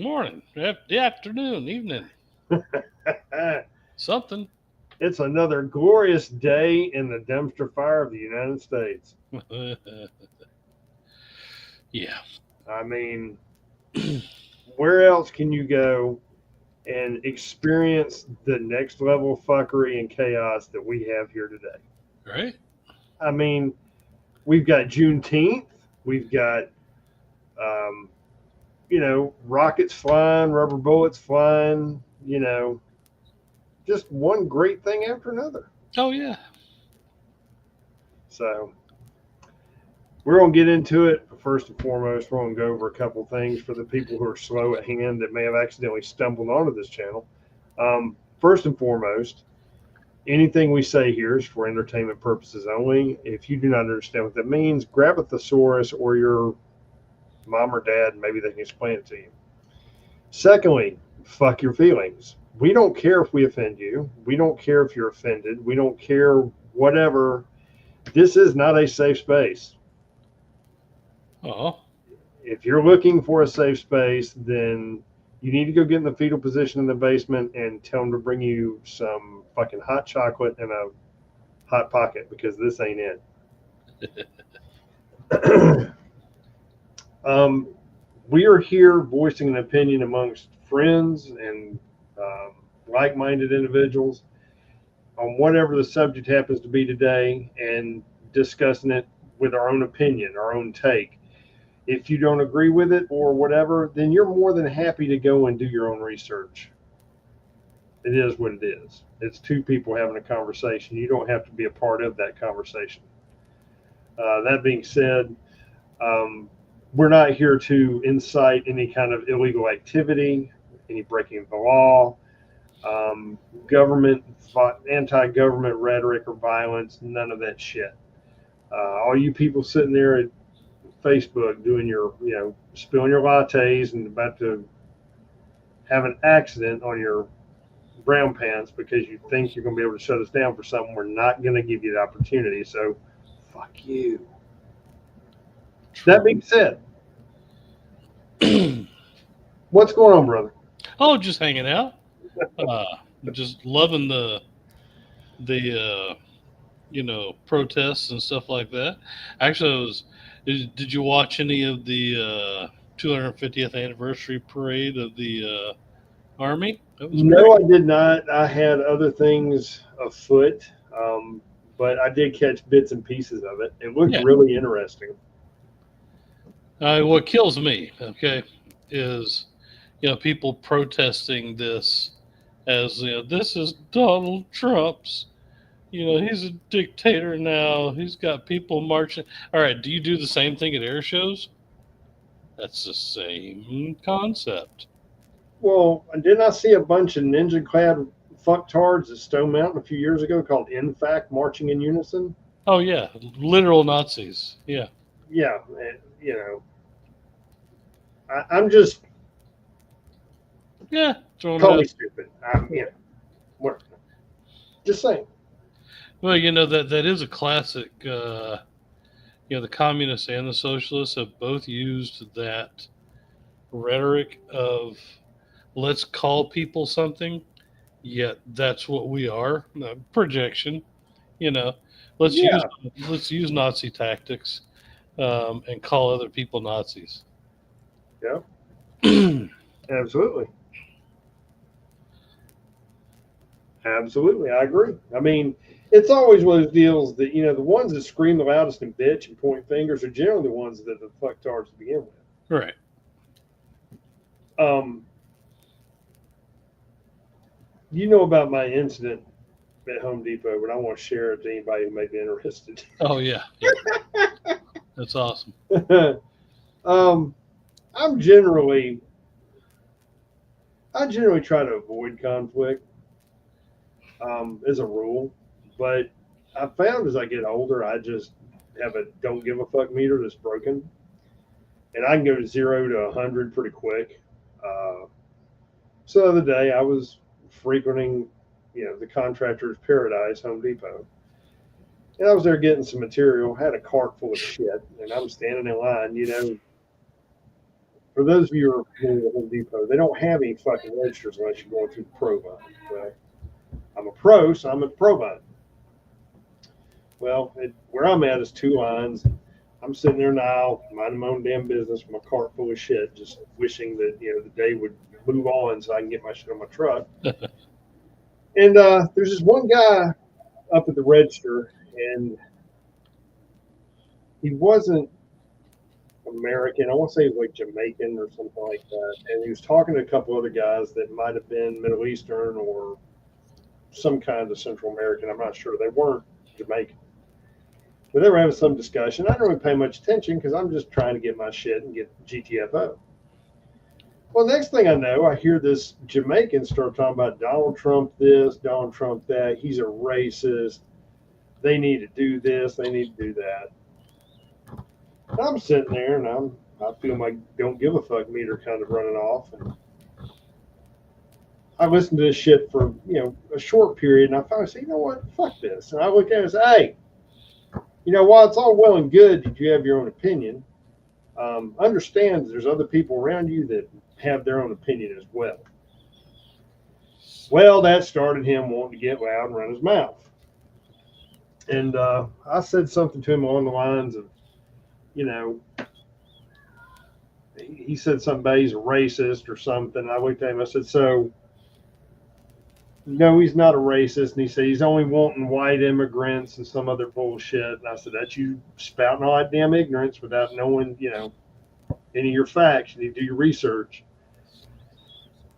Morning, afternoon, evening, something. It's another glorious day in the dumpster fire of the United States. Yeah. I mean, where else can you go and experience the next level of fuckery and chaos that we have here today? Right? I mean, we've got Juneteenth, we've got, um, rockets flying, rubber bullets flying, just one great thing after another. Oh, yeah. So, we're going to get into it. First and foremost, we're going to go over a couple things for the people who are slow at hand that may have accidentally stumbled onto this channel. First and foremost, anything we say here is for entertainment purposes only. If you do not understand what that means, grab a thesaurus or your mom or dad, and maybe they can explain it to you. Secondly, fuck your feelings. We don't care if we offend you. We don't care if you're offended. We don't care whatever. This is not a safe space. Oh, If you're looking for a safe space, then you need to go get in the fetal position in the basement and tell them to bring you some fucking hot chocolate and a hot pocket because this ain't it. um, we are here voicing an opinion amongst friends and um, like minded individuals on whatever the subject happens to be today and discussing it with our own opinion, our own take. If you don't agree with it or whatever, then you're more than happy to go and do your own research. It is what it is. It's two people having a conversation. You don't have to be a part of that conversation. That being said, um, we're not here to incite any kind of illegal activity, any breaking of the law, government, anti-government rhetoric or violence, none of that shit. All you people sitting there at Facebook doing your, spilling your lattes and about to have an accident on your brown pants because you think you're going to be able to shut us down for something, we're not going to give you the opportunity. So, fuck you. That being said, what's going on, brother? oh, just hanging out. Uh, just loving the protests and stuff like that. Actually, I was. Did you watch any of the 250th anniversary parade of the Army? That was No, great. I did not. I had other things afoot, but I did catch bits and pieces of it. It looked Yeah. really interesting. What kills me, okay, is people protesting this as this is Donald Trump's. He's a dictator now. He's got people marching. All right, do you do the same thing at air shows? That's the same concept. Well, didn't I see a bunch of ninja clad fucktards at Stone Mountain a few years ago called In Fact Marching in Unison? Oh yeah, literal Nazis. Yeah, Yeah, I'm just, yeah, throwing it call me out. stupid. What, just saying. Well, that is a classic. The communists and the socialists have both used that rhetoric of let's call people something, yet that's what we are. Projection. You know, let's use Yeah, let's use Nazi tactics and call other people Nazis. yeah, Oh absolutely. Absolutely, I agree. I mean, it's always one of those deals that the ones that scream the loudest and bitch and point fingers are generally the ones that are the fucktards to begin with. right. Um, you know about my incident at Home Depot, but I want to share it to anybody who may be interested. Oh yeah, yeah. That's awesome. um, I'm generally, I generally try to avoid conflict as a rule, but I found as I get older, I just have a don't give a fuck meter that's broken, and I can go to 0 to 100 pretty quick. Uh, so the other day, I was frequenting, the contractor's paradise, Home Depot, and I was there getting some material. Had a cart full of shit, and I'm standing in line, for those of you who are familiar with Home Depot, they don't have any fucking registers unless you're going through the Provine. Well, I'm a pro, so I'm at the Provine. Well, where I'm at is 2 lines. I'm sitting there now, minding my own damn business with my cart full of shit, just wishing that the day would move on so I can get my shit on my truck. And there's this one guy up at the register, and he wasn't American. I want to say he was like Jamaican or something like that. And he was talking to a couple other guys that might have been Middle Eastern or some kind of Central American. I'm not sure. They weren't Jamaican. But they were having some discussion. I don't really pay much attention because I'm just trying to get my shit and get GTFO. Well, next thing I know, I hear this Jamaican start talking about Donald Trump this, Donald Trump that. He's a racist. They need to do this. They need to do that. And I'm sitting there and I feel my don't give a fuck meter kind of running off. And I listened to this shit for a short period, and I finally said, you know what, fuck this. And I look at it and say, hey, while it's all well and good that you have your own opinion, understand that there's other people around you that have their own opinion as well. Well, that started him wanting to get loud and run his mouth. And I said something to him along the lines of, he said something about he's a racist or something. I looked at him, I said, so, no, he's not a racist. And he said he's only wanting white immigrants and some other bullshit. And I said, that's you spouting all that damn ignorance without knowing, any of your facts. You need to do your research.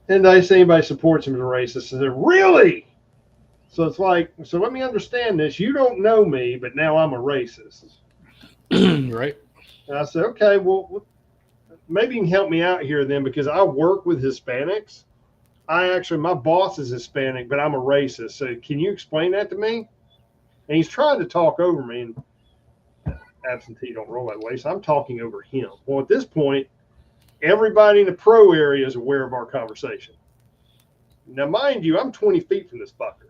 And I say anybody supports him as a racist. I said, really? So it's like, so let me understand this. You don't know me, but now I'm a racist. Right. And I said, okay, well, maybe you can help me out here then, because I work with Hispanics. My boss is Hispanic, but I'm a racist. So can you explain that to me? And he's trying to talk over me, and absentee don't roll that way. So I'm talking over him. Well, at this point, everybody in the pro area is aware of our conversation. Now, mind you, I'm 20 feet from this fucker.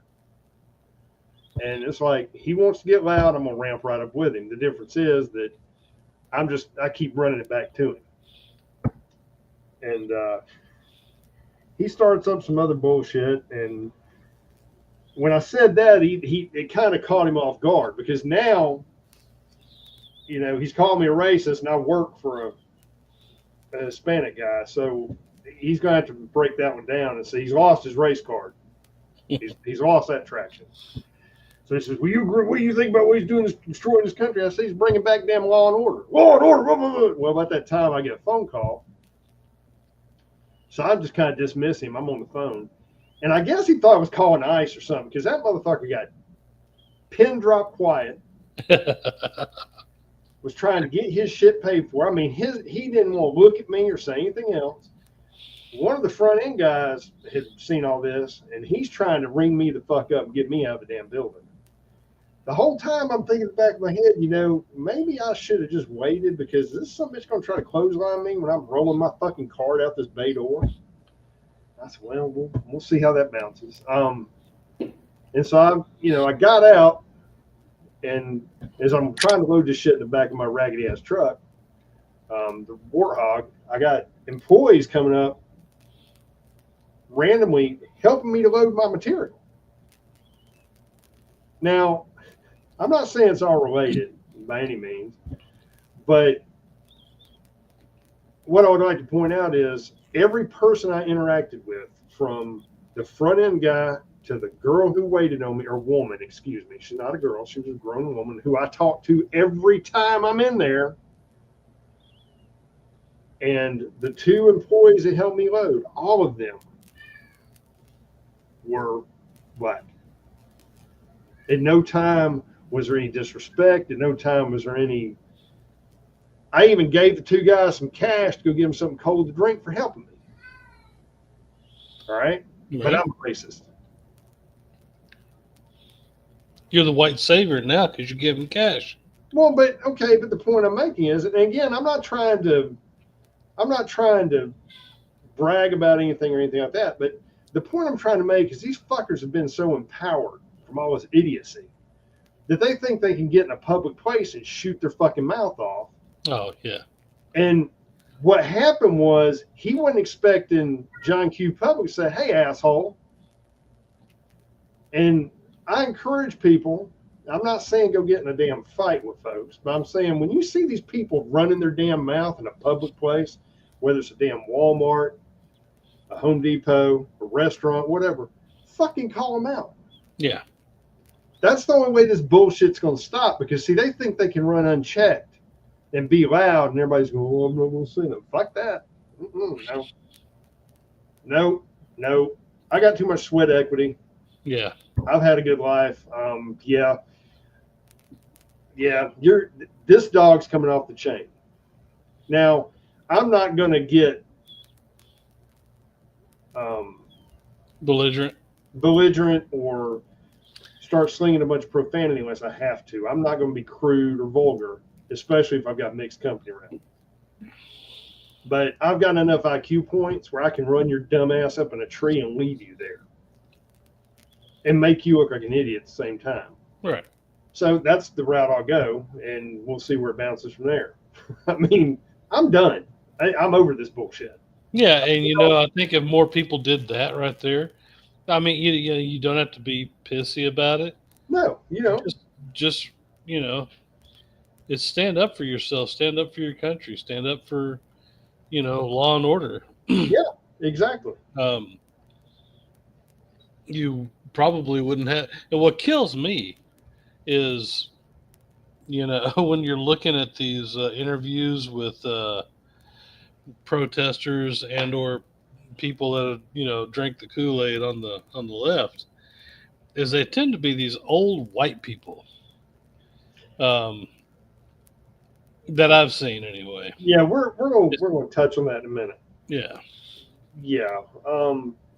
And it's like, he wants to get loud, I'm going to ramp right up with him. The difference is that I keep running it back to him. And he starts up some other bullshit. And when I said that, it kind of caught him off guard, because now, he's called me a racist, and I work for a Hispanic guy. So he's going to have to break that one down and say he's lost his race card. He's lost that traction. So he says, what do you think about what he's doing, destroying this country? I say he's bringing back damn law and order. Law and order. Blah, blah, blah. Well, about that time, I get a phone call. So I just kind of dismiss him. I'm on the phone. And I guess he thought I was calling ICE or something, because that motherfucker got pin drop quiet. Was trying to get his shit paid for. I mean, he didn't want to look at me or say anything else. One of the front end guys had seen all this, and he's trying to ring me the fuck up and get me out of the damn building. The whole time I'm thinking in the back of my head, maybe I should have just waited, because this some bitch going to try to clothesline me when I'm rolling my fucking cart out this bay door. I said, well, we'll see how that bounces. And so I got out, and as I'm trying to load this shit in the back of my raggedy ass truck, the Warthog, I got employees coming up randomly helping me to load my material. Now, I'm not saying it's all related by any means, but what I would like to point out is every person I interacted with, from the front end guy to the girl who waited on me, or woman, excuse me. She's not a girl. She was a grown woman who I talk to every time I'm in there. And the 2 employees that helped me load, all of them were black. At no time was there any disrespect. At no time was there any. I even gave the 2 guys some cash to go get them something cold to drink for helping me. All right? But I'm a racist. You're the white savior now because you give him cash. Well, but the point I'm making is, and again, I'm not trying to brag about anything or anything like that, but the point I'm trying to make is these fuckers have been so empowered from all this idiocy that they think they can get in a public place and shoot their fucking mouth off. Oh, yeah. And What happened was he wasn't expecting John Q. Public to say, "Hey, asshole." And I encourage people. I'm not saying go get in a damn fight with folks, but I'm saying when you see these people running their damn mouth in a public place, whether it's a damn Walmart, a Home Depot, a restaurant, whatever, fucking call them out. Yeah. That's the only way this bullshit's going to stop, because, see, they think they can run unchecked and be loud, and everybody's going, "Oh, I'm not going to see them." Fuck that. No. I got too much sweat equity. Yeah. I've had a good life. This dog's coming off the chain. Now, I'm not going to get belligerent or start slinging a bunch of profanity unless I have to. I'm not going to be crude or vulgar, especially if I've got mixed company around. But I've got enough IQ points where I can run your dumb ass up in a tree and leave you there and make you look like an idiot at the same time. Right. So that's the route I'll go, and we'll see where it bounces from there. I mean, I'm done. I'm over this bullshit. Yeah, and I think if more people did that right there, I mean, you don't have to be pissy about it. No, just it's stand up for yourself, stand up for your country, stand up for law and order. Yeah, exactly. You probably wouldn't have. And what kills me is, when you're looking at these interviews with protesters and or people that drink the Kool-Aid on the left, is they tend to be these old white people that I've seen anyway. Yeah, we're going to touch on that in a minute. Yeah.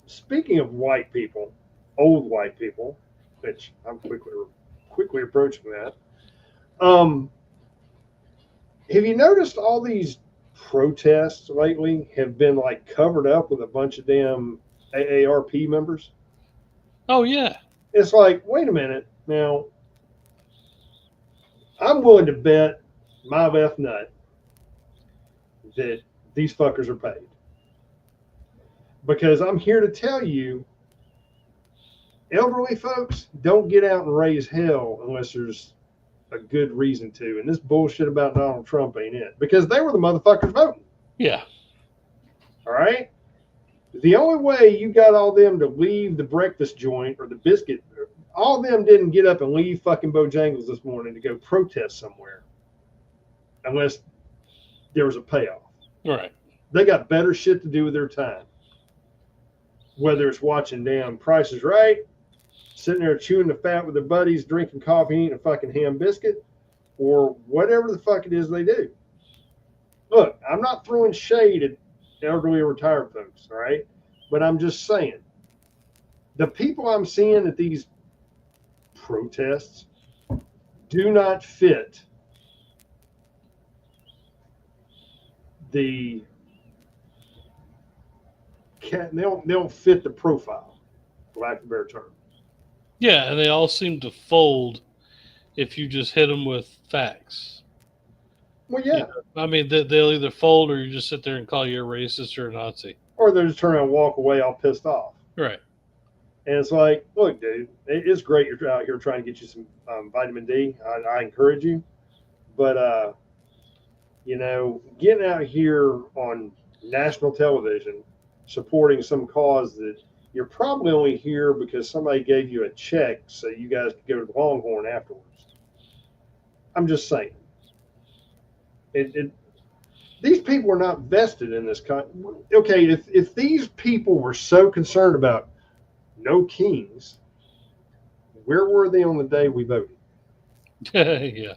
Speaking of white people, old white people, which I'm quickly approaching that. Have you noticed all these protests lately have been like covered up with a bunch of damn AARP members? Oh yeah. It's like, wait a minute. Now, I'm willing to bet my left nut that these fuckers are paid. Because I'm here to tell you, elderly folks don't get out and raise hell unless there's a good reason to. And this bullshit about Donald Trump ain't it. Because they were the motherfuckers voting. Yeah. All right? The only way you got all them to leave the breakfast joint or the biscuit, all of them didn't get up and leave fucking Bojangles this morning to go protest somewhere. Unless there was a payoff. Right. They got better shit to do with their time. Whether it's watching damn Price is Right, sitting there chewing the fat with their buddies, drinking coffee, eating a fucking ham biscuit, or whatever the fuck it is they do. Look, I'm not throwing shade at elderly or retired folks, all right? But I'm just saying, the people I'm seeing at these protests do not fit they don't fit the profile, for lack of a better term. Yeah, and they all seem to fold if you just hit them with facts. Well, yeah. I mean, they'll either fold or you just sit there and call you a racist or a Nazi. Or they'll just turn around and walk away all pissed off. Right. And it's like, look, dude, it's great you're out here trying to get you some vitamin D. I encourage you. But, getting out here on national television supporting some cause that you're probably only here because somebody gave you a check so you guys could go to the Longhorn afterwards. I'm just saying. These people are not vested in this country. Okay, if these people were so concerned about no kings, where were they on the day we voted? Yeah.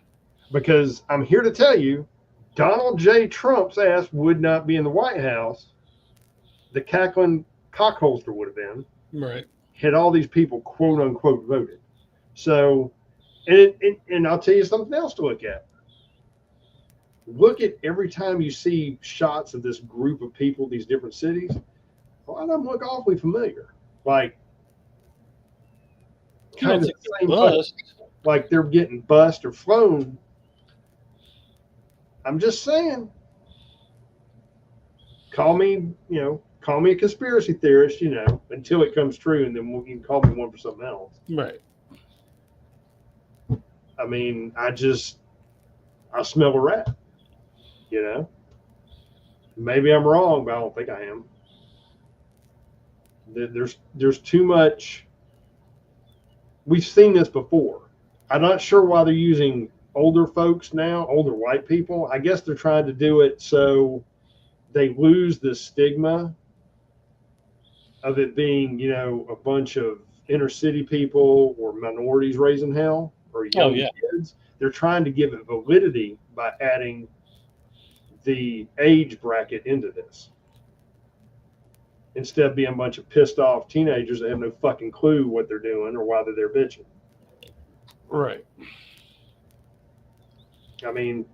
Because I'm here to tell you, Donald J. Trump's ass would not be in the White House. The cackling cockholster would have been. Right. Had all these people, quote unquote, voted. So, and I'll tell you something else to look at. Look at every time you see shots of this group of people, these different cities, a lot of them look awfully familiar. Like, kind of the same place, like they're getting bussed or flown. I'm just saying, call me a conspiracy theorist, until it comes true, and then you can call me one for something else. Right. I mean, I smell a rat. Maybe I'm wrong, but I don't think I am. There's too much. We've seen this before. I'm not sure why they're using older folks now, older white people. I guess they're trying to do it so they lose the stigma of it being, a bunch of inner city people or minorities raising hell or young kids. They're trying to give it validity by adding the age bracket into this, instead of being a bunch of pissed off teenagers that have no fucking clue what they're doing or why they're there bitching. Right. I mean,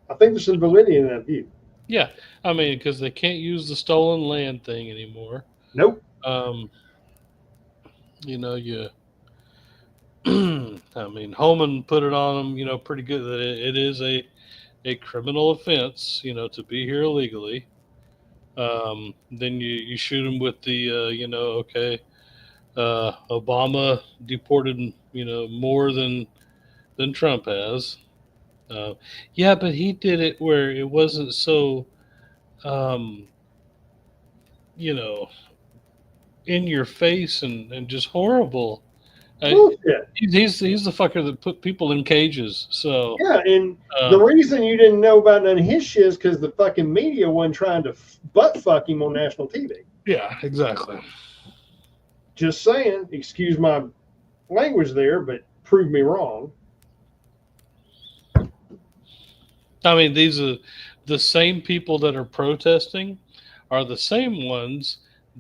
I think there's some validity in that view. Yeah. I mean, because they can't use the stolen land thing anymore. Nope. I mean, Holman put it on them, pretty good that it is a criminal offense, to be here illegally. Then you shoot them with the, Obama deported, more than Trump has. Yeah, but he did it where it wasn't so, in your face and just horrible. He's the fucker that put people in cages. So yeah, and the reason you didn't know about none of his shit is because the fucking media wasn't trying to butt fuck him on national TV. Yeah, exactly. Just saying. Excuse my language there, but prove me wrong. I mean, these are the same people that are protesting are the same ones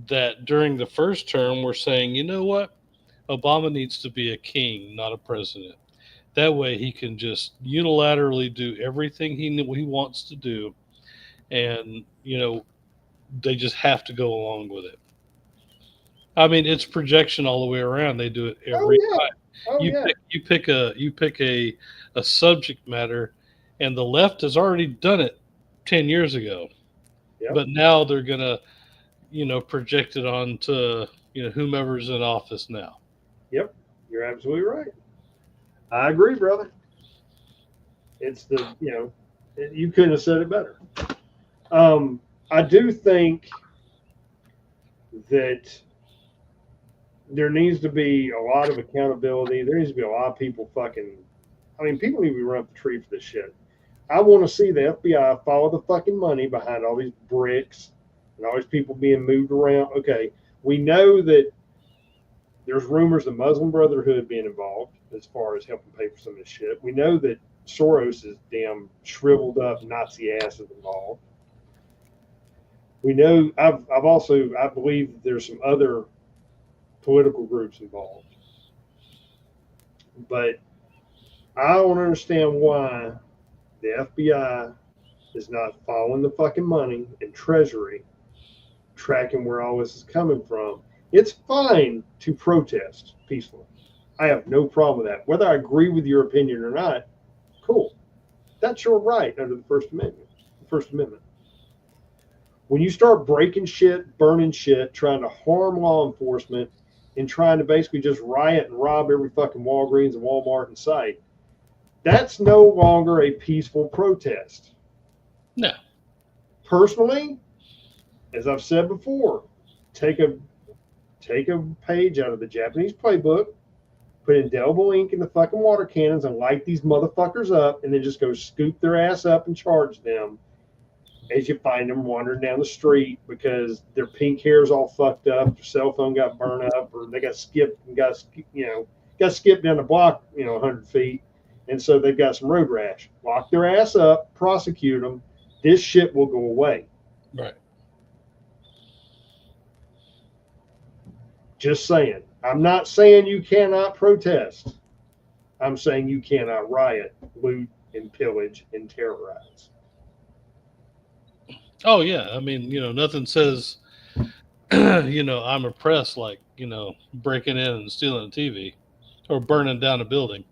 that during the first term were saying, you know what? Obama needs to be a king, not a president. That way he can just unilaterally do everything he wants to do. And, they just have to go along with it. I mean, it's projection all the way around. They do it every time. You pick a subject matter, and the left has already done it 10 years ago. Yep. But now they're going to, project it onto, whomever's in office now. Yep, you're absolutely right. I agree, brother. It's you couldn't have said it better. I do think that there needs to be a lot of accountability. There needs to be a lot of people people need to be run up the tree for this shit. I want to see the FBI follow the fucking money behind all these bricks and all these people being moved around. Okay, we know that there's rumors of Muslim Brotherhood being involved as far as helping pay for some of this shit. We know that Soros' damn shriveled up Nazi ass is involved. We know I believe there's some other political groups involved. But I don't understand why the FBI is not following the fucking money and Treasury, tracking where all this is coming from. It's fine to protest peacefully. I have no problem with that. Whether I agree with your opinion or not, cool. That's your right under the First Amendment. When you start breaking shit, burning shit, trying to harm law enforcement, and trying to basically just riot and rob every fucking Walgreens and Walmart in sight, that's no longer a peaceful protest. No. Personally, as I've said before, take a page out of the Japanese playbook, put indelible ink in the fucking water cannons and light these motherfuckers up, and then just go scoop their ass up and charge them as you find them wandering down the street because their pink hair is all fucked up, their cell phone got burned up, or they got skipped down the block, 100 feet, and so they've got some road rash. Lock their ass up, prosecute them. This shit will go away. Right. Just saying. I'm not saying you cannot protest. I'm saying you cannot riot, loot, and pillage and terrorize. Oh, yeah. I mean, nothing says, I'm oppressed like, breaking in and stealing a TV or burning down a building.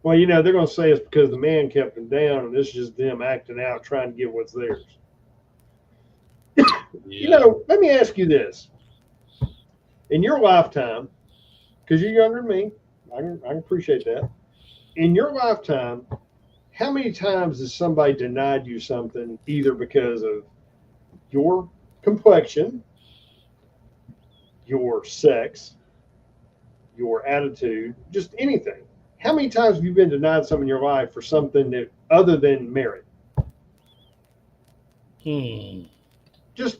Well, they're going to say it's because the man kept them down and this is just them acting out, trying to get what's theirs. let me ask you this. In your lifetime, because you're younger than me, I can appreciate that. In your lifetime, how many times has somebody denied you something either because of your complexion, your sex, your attitude, just anything? How many times have you been denied something in your life for something that other than merit? Just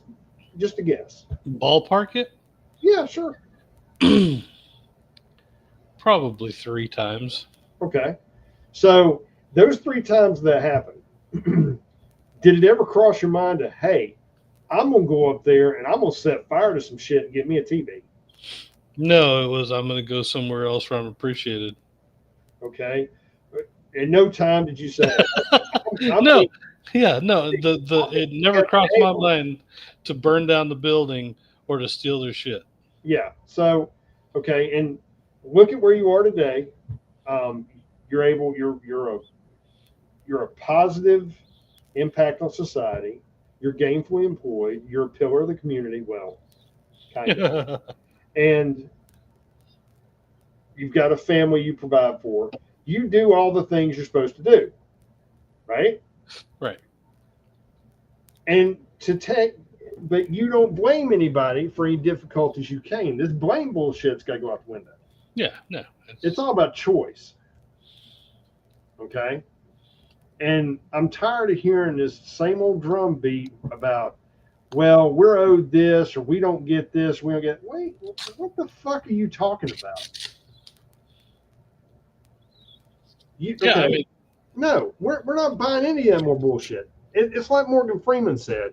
a guess. Ballpark it? Yeah, sure. Probably 3 times. Okay. So those 3 times that happened, did it ever cross your mind to, hey, I'm going to go up there and I'm going to set fire to some shit and get me a TV? No, it was I'm going to go somewhere else where I'm appreciated. Okay. In no time did you say, no, it never crossed my mind to burn down the building or to steal their shit. Yeah. So, okay, and look at where you are today. You're a positive impact on society. You're gainfully employed. You're a pillar of the community. Well, kind of. And you've got a family you provide for. You do all the things you're supposed to do, right? Right. And but you don't blame anybody for any difficulties you came. This blame bullshit's got to go out the window. Yeah, no. It's all about choice. Okay? And I'm tired of hearing this same old drum beat about, well, we're owed this or we don't get this. We don't get. Wait, what the fuck are you talking about? No, we're not buying any of that more bullshit. It's like Morgan Freeman said,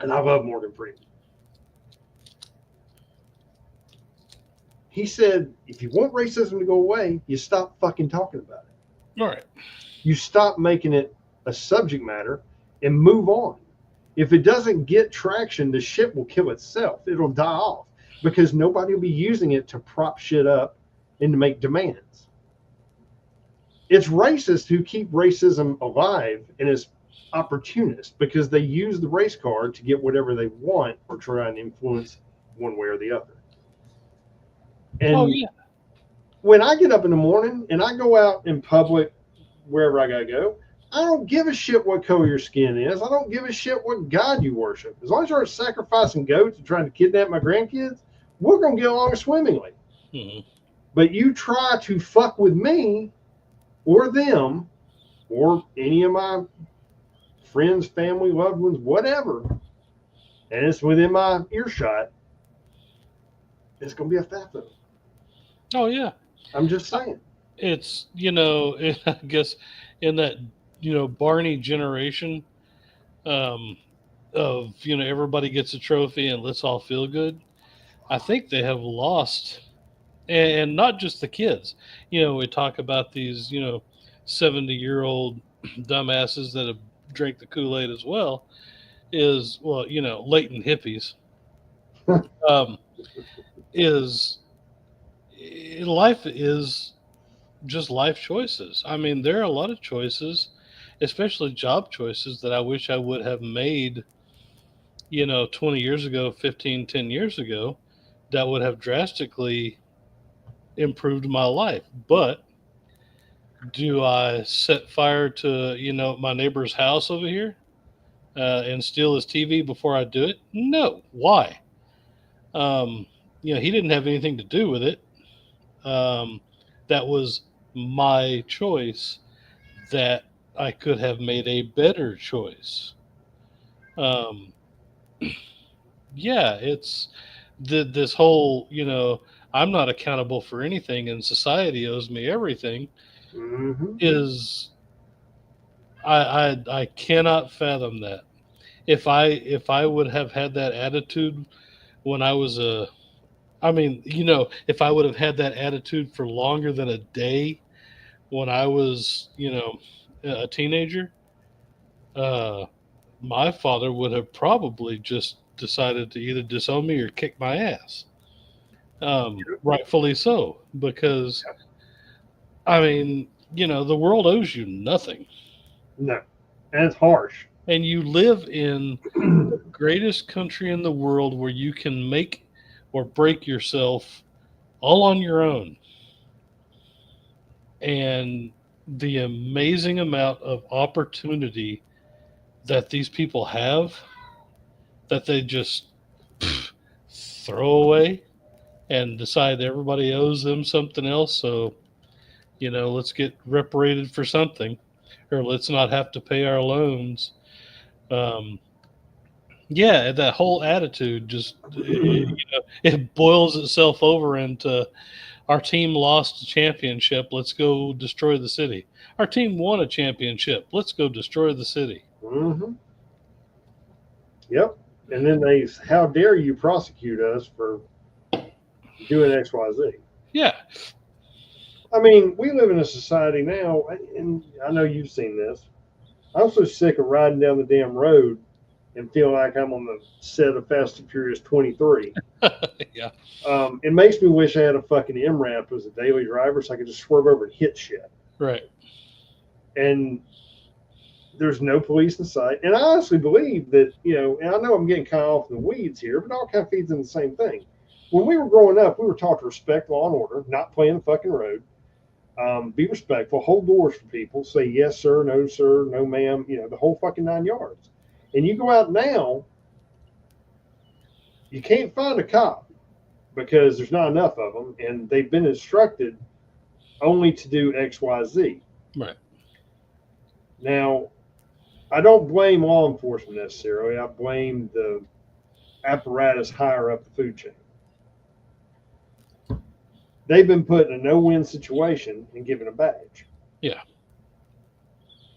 and I love Morgan Freeman. He said, if you want racism to go away, you stop fucking talking about it. All right. You stop making it a subject matter and move on. If it doesn't get traction, the shit will kill itself. It'll die off because nobody will be using it to prop shit up and to make demands. It's racists who keep racism alive and is opportunists because they use the race card to get whatever they want or try and influence one way or the other. And when I get up in the morning and I go out in public, wherever I gotta go, I don't give a shit what color your skin is. I don't give a shit what God you worship. As long as you're sacrificing goats and trying to kidnap my grandkids, we're gonna get along swimmingly. Mm-hmm. But you try to fuck with me or them or any of my friends, family, loved ones, whatever, and it's within my earshot, it's going to be a FAFO. Oh, yeah. I'm just saying. It's, I guess in that, Barney generation of, everybody gets a trophy and let's all feel good. I think they have lost, and not just the kids. We talk about these, 70-year-old dumbasses that have drank the Kool-Aid as well, latent hippies, life is just life choices. I mean, there are a lot of choices, especially job choices, that I wish I would have made, 20 years ago, 10 years ago, that would have drastically improved my life. But do I set fire to, my neighbor's house over here and steal his TV before I do it? No. Why? He didn't have anything to do with it. That was my choice that I could have made a better choice. It's this whole, I'm not accountable for anything and society owes me everything. Mm-hmm. Is I cannot fathom that. If I would have had that attitude when I was if I would have had that attitude for longer than a day when I was, a teenager, my father would have probably just decided to either disown me or kick my ass. Rightfully so, because the world owes you nothing. No, and it's harsh. And you live in the greatest country in the world where you can make or break yourself all on your own. And the amazing amount of opportunity that these people have that they just throw away and decide everybody owes them something else. So, let's get reparated for something, or let's not have to pay our loans. Um, yeah, that whole attitude just it boils itself over into our team lost a championship. Let's go destroy the city. Our team won a championship. Let's go destroy the city. Mm-hmm. Yep. And then how dare you prosecute us for doing X, Y, Z? Yeah. I mean, we live in a society now, and I know you've seen this. I'm so sick of riding down the damn road and feel like I'm on the set of Fast and Furious 23. Yeah. It makes me wish I had a fucking MRAP as a daily driver so I could just swerve over and hit shit. Right. And there's no police in sight. And I honestly believe that, and I know I'm getting kind of off in the weeds here, but it all kind of feeds in the same thing. When we were growing up, we were taught to respect law and order, not play in the fucking road, be respectful, hold doors for people, say yes, sir, no, ma'am, the whole fucking 9 yards. And you go out now, you can't find a cop because there's not enough of them, and they've been instructed only to do X, Y, Z. Right. Now, I don't blame law enforcement necessarily. I blame the apparatus higher up the food chain. They've been put in a no-win situation and given a badge. Yeah.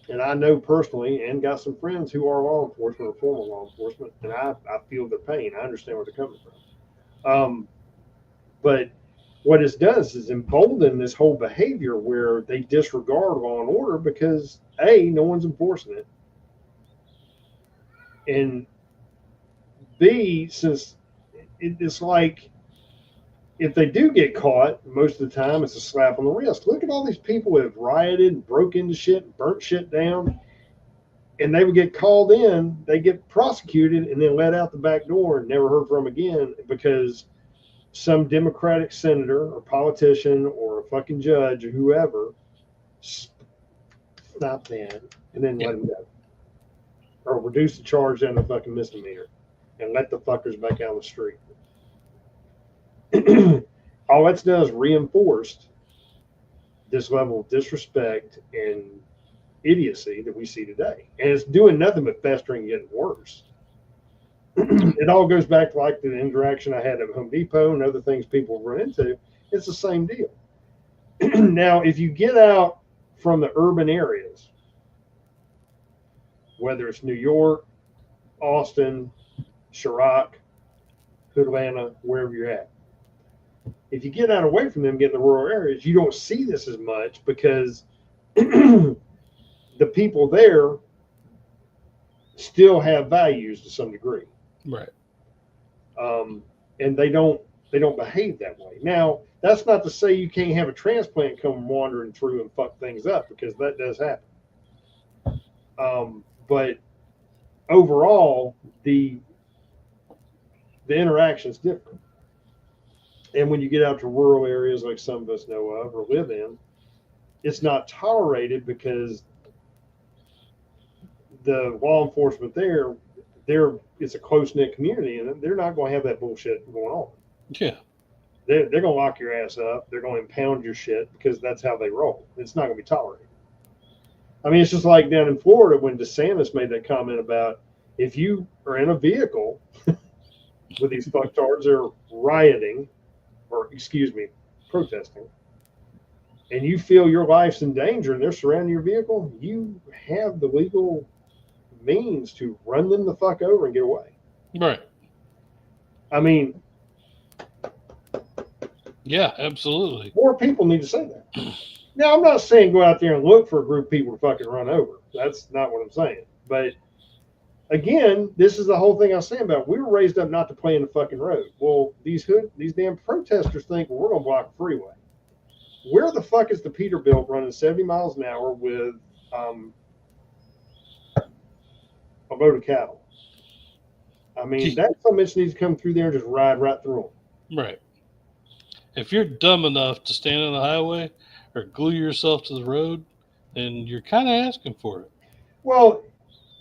And I know personally and got some friends who are law enforcement or former law enforcement, and I feel their pain. I understand where they're coming from. But what it does is embolden this whole behavior where they disregard law and order because, A, no one's enforcing it. And B, since it's like if they do get caught, most of the time it's a slap on the wrist. Look at all these people who have rioted and broke into shit, and burnt shit down, and they would get called in, they get prosecuted, and then let out the back door and never heard from again because some Democratic senator or politician or a fucking judge or whoever stopped that and then let them go. Or reduce the charge down to fucking misdemeanor and let the fuckers back out on the street. All that's done is reinforced this level of disrespect and idiocy that we see today. And it's doing nothing but festering and getting worse. It all goes back to like the interaction I had at Home Depot and other things people run into. It's the same deal. Now, if you get out from the urban areas, whether it's New York, Austin, Chirac, Atlanta, wherever you're at, if you get out away from them, get in the rural areas, you don't see this as much because the people there still have values to some degree. Right. And they don't behave that way. Now, that's not to say you can't have a transplant come wandering through and fuck things up, because that does happen. But overall, the interaction is different. And when you get out to rural areas like some of us know of or live in, it's not tolerated because the law enforcement there, it's a close-knit community, and they're not going to have that bullshit going on. Yeah. They're going to lock your ass up. They're going to impound your shit because that's how they roll. It's not going to be tolerated. I mean, it's just like down in Florida when DeSantis made that comment about if you are in a vehicle with these fucktards that are rioting, or protesting, and you feel your life's in danger and they're surrounding your vehicle, you have the legal means to run them the fuck over and get away. Right. I mean, yeah, absolutely. More people need to say that. Now, I'm not saying go out there and look for a group of people to fucking run over. That's not what I'm saying. But again, this is the whole thing I was saying about we were raised up not to play in the fucking road. Well, these damn protesters think, well, we're going to block the freeway. Where the fuck is the Peterbilt running 70 miles an hour with a load of cattle. I mean, that some bitch needs to come through there and just ride right through them. Right. If you're dumb enough to stand on the highway or glue yourself to the road, then you're kind of asking for it. Well,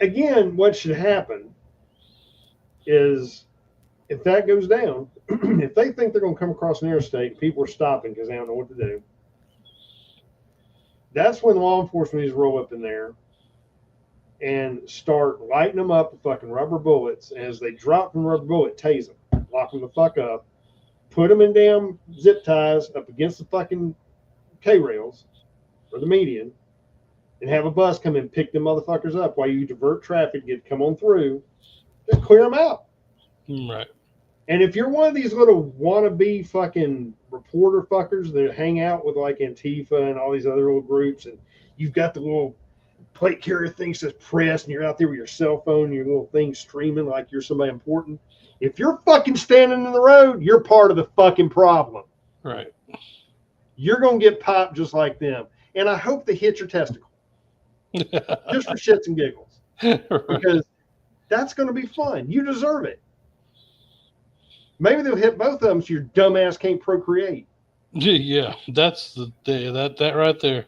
again, what should happen is if that goes down, if they think they're going to come across an interstate and people are stopping because they don't know what to do, that's when law enforcement needs to roll up in there and start lighting them up with fucking rubber bullets. And as they drop from the rubber bullet, tase them, lock them the fuck up, put them in damn zip ties up against the fucking K-rails or the median, and have a bus come and pick them motherfuckers up while you divert traffic, come on through, just clear them out. Right. And if you're one of these little wannabe fucking reporter fuckers that hang out with like Antifa and all these other little groups, and you've got the little plate carrier thing that says press, and you're out there with your cell phone, and your little thing streaming like you're somebody important. If you're fucking standing in the road, you're part of the fucking problem. Right. You're going to get popped just like them. And I hope they hit your testicle. Just for shits and giggles. Right. Because that's going to be fun. You deserve it. Maybe they'll hit both of them so your dumbass can't procreate. Yeah, that's that right there.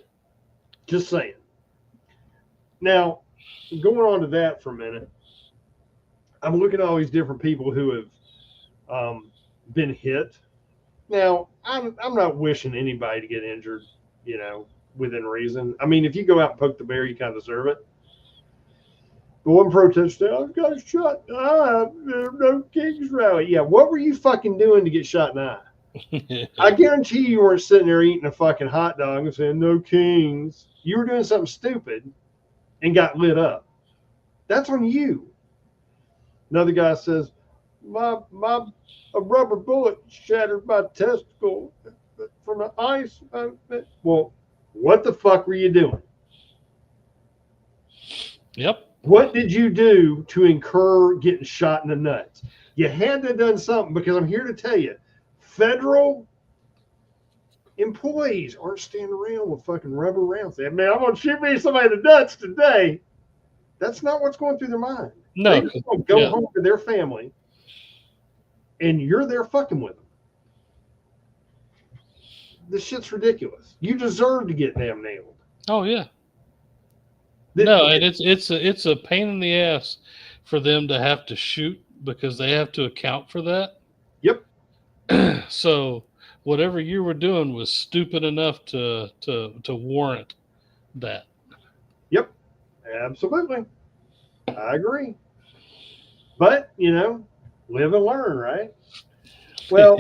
Just saying. Now, going on to that for a minute, I'm looking at all these different people who have been hit. Now, I'm not wishing anybody to get injured, within reason. I mean, if you go out and poke the bear, you kind of deserve it. But one protester, I got shot in the eye. There's no King's rally. Yeah, what were you fucking doing to get shot in the eye? I guarantee you weren't sitting there eating a fucking hot dog and saying, no Kings. You were doing something stupid and got lit up. That's on you. Another guy says, a rubber bullet shattered my testicle from the ice. Well, what the fuck were you doing? Yep. What did you do to incur getting shot in the nuts? You had to have done something, because I'm here to tell you, federal employees aren't standing around with fucking rubber rounds saying, man, I'm going to shoot me somebody in the nuts today. That's not what's going through their mind. No. They just want to go home to their family, and you're there fucking with them. This shit's ridiculous. You deserve to get damn nailed. Oh yeah. No, and it's a pain in the ass for them to have to shoot, because they have to account for that. Yep. So whatever you were doing was stupid enough to warrant that. Yep. Absolutely. I agree. But, live and learn, right? Well,